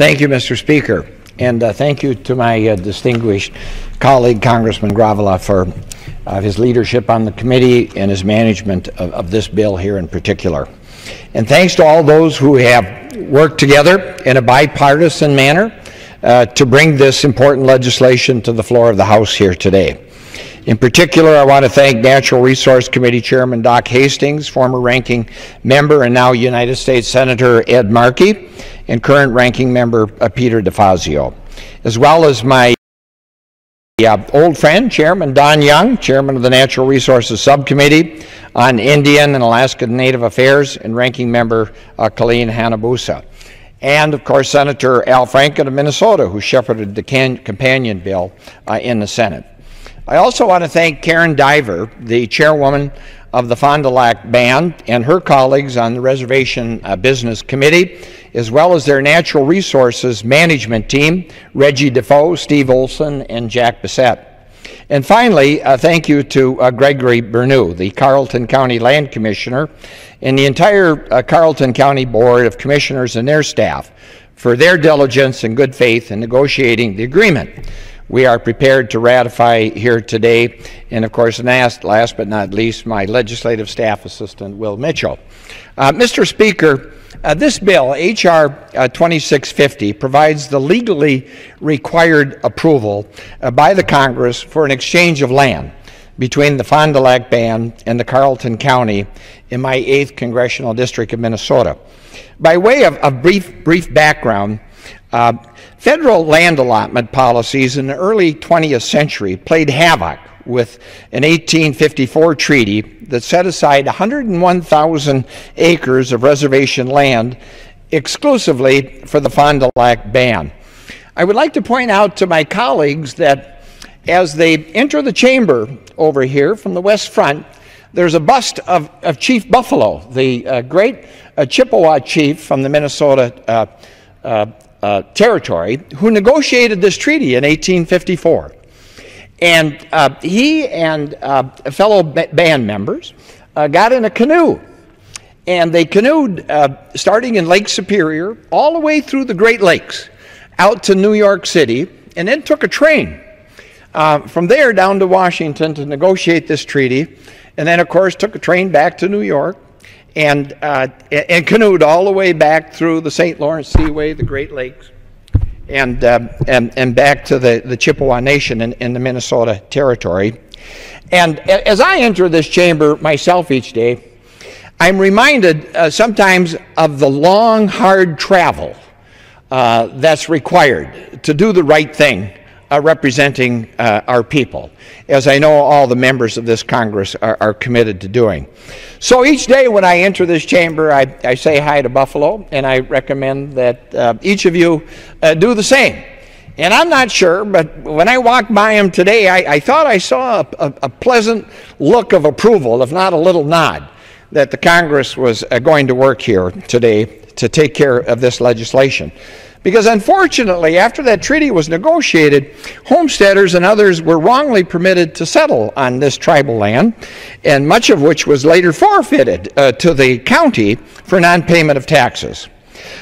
Thank you, Mr. Speaker, and thank you to my distinguished colleague, Congressman Gravela, for his leadership on the committee and his management of this bill here in particular. And thanks to all those who have worked together in a bipartisan manner to bring this important legislation to the floor of the House here today. In particular, I want to thank Natural Resource Committee Chairman Doc Hastings, former ranking member and now United States Senator Ed Markey, and current ranking member Peter DeFazio, as well as my old friend, Chairman Don Young, Chairman of the Natural Resources Subcommittee on Indian and Alaska Native Affairs, and ranking member Colleen Hanabusa. And, of course, Senator Al Franken of Minnesota, who shepherded the companion bill in the Senate. I also want to thank Karen Diver, the chairwoman of the Fond du Lac Band, and her colleagues on the Reservation Business Committee, as well as their Natural Resources Management team, Reggie Defoe, Steve Olson, and Jack Bissett. And finally, thank you to Gregory Berneau, the Carlton County Land Commissioner, and the entire Carlton County Board of Commissioners and their staff for their diligence and good faith in negotiating the agreement we are prepared to ratify here today. And of course, last but not least, my legislative staff assistant, Will Mitchell. Mr. Speaker, this bill, H.R. 2650, provides the legally required approval by the Congress for an exchange of land between the Fond du Lac Band and the Carlton County in my 8th Congressional District of Minnesota. By way of brief background, federal land allotment policies in the early 20th century played havoc with an 1854 treaty that set aside 101,000 acres of reservation land exclusively for the Fond du Lac Band. I would like to point out to my colleagues that as they enter the chamber over here from the west front, there's a bust of Chief Buffalo, the great Chippewa chief from the Minnesota territory, who negotiated this treaty in 1854. And he and fellow band members got in a canoe, and they canoed starting in Lake Superior all the way through the Great Lakes out to New York City, and then took a train from there down to Washington to negotiate this treaty, and then of course took a train back to New York and canoed all the way back through the St. Lawrence Seaway, the Great Lakes, and back to the Chippewa Nation in the Minnesota Territory. And as I enter this chamber myself each day, I'm reminded sometimes of the long, hard travel that's required to do the right thing representing our people, as I know all the members of this Congress are committed to doing. So each day when I enter this chamber, I say hi to Buffalo, and I recommend that each of you do the same. And I'm not sure, but when I walked by him today, I thought I saw a pleasant look of approval, if not a little nod, that the Congress was going to work here today to take care of this legislation. Because unfortunately, after that treaty was negotiated, homesteaders and others were wrongly permitted to settle on this tribal land, and much of which was later forfeited to the county for non-payment of taxes.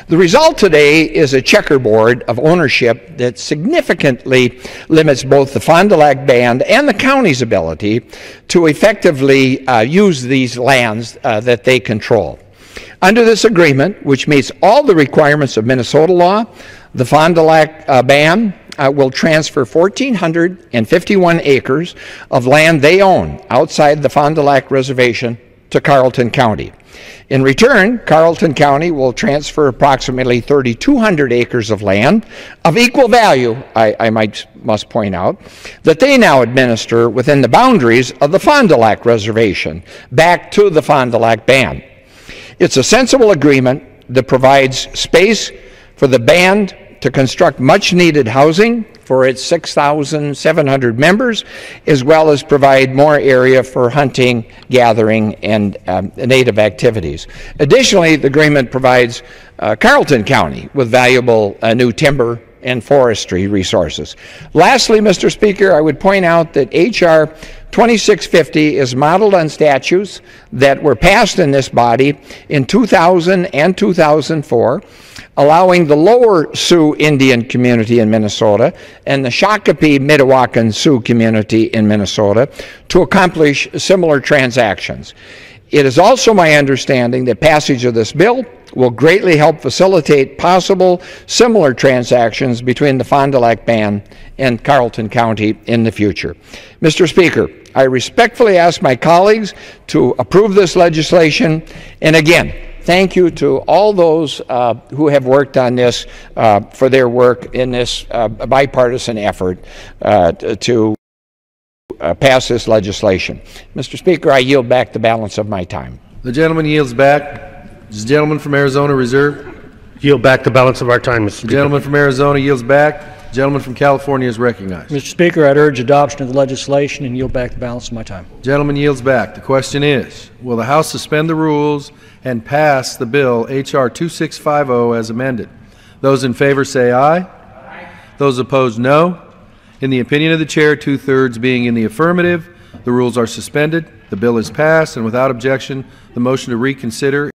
The result today is a checkerboard of ownership that significantly limits both the Fond du Lac Band and the county's ability to effectively use these lands that they control. Under this agreement, which meets all the requirements of Minnesota law, the Fond du Lac Band will transfer 1,451 acres of land they own outside the Fond du Lac Reservation to Carlton County. In return, Carlton County will transfer approximately 3,200 acres of land of equal value, I must point out, that they now administer within the boundaries of the Fond du Lac Reservation back to the Fond du Lac Band. It's a sensible agreement that provides space for the band to construct much-needed housing for its 6,700 members, as well as provide more area for hunting, gathering, and native activities. Additionally, the agreement provides Carlton County with valuable new timber and forestry resources. Lastly, Mr. Speaker, I would point out that H.R. 2650 is modeled on statutes that were passed in this body in 2000 and 2004, allowing the lower Sioux Indian community in Minnesota and the Shakopee Mdewakan Sioux community in Minnesota to accomplish similar transactions. It is also my understanding that passage of this bill will greatly help facilitate possible similar transactions between the Fond du Lac Band and Carlton County in the future. Mr. Speaker, I respectfully ask my colleagues to approve this legislation, and again, thank you to all those who have worked on this for their work in this bipartisan effort to pass this legislation. Mr. Speaker, I yield back the balance of my time. The gentleman yields back. Does the gentleman from Arizona reserve? Yield back the balance of our time, Mr. Speaker. The gentleman from Arizona yields back. The gentleman from California is recognized. Mr. Speaker, I'd urge adoption of the legislation and yield back the balance of my time. The gentleman yields back. The question is, will the House suspend the rules and pass the bill H.R. 2650 as amended? Those in favor say aye. Aye. Those opposed, no. In the opinion of the chair, 2/3 being in the affirmative, the rules are suspended. The bill is passed, and without objection, the motion to reconsider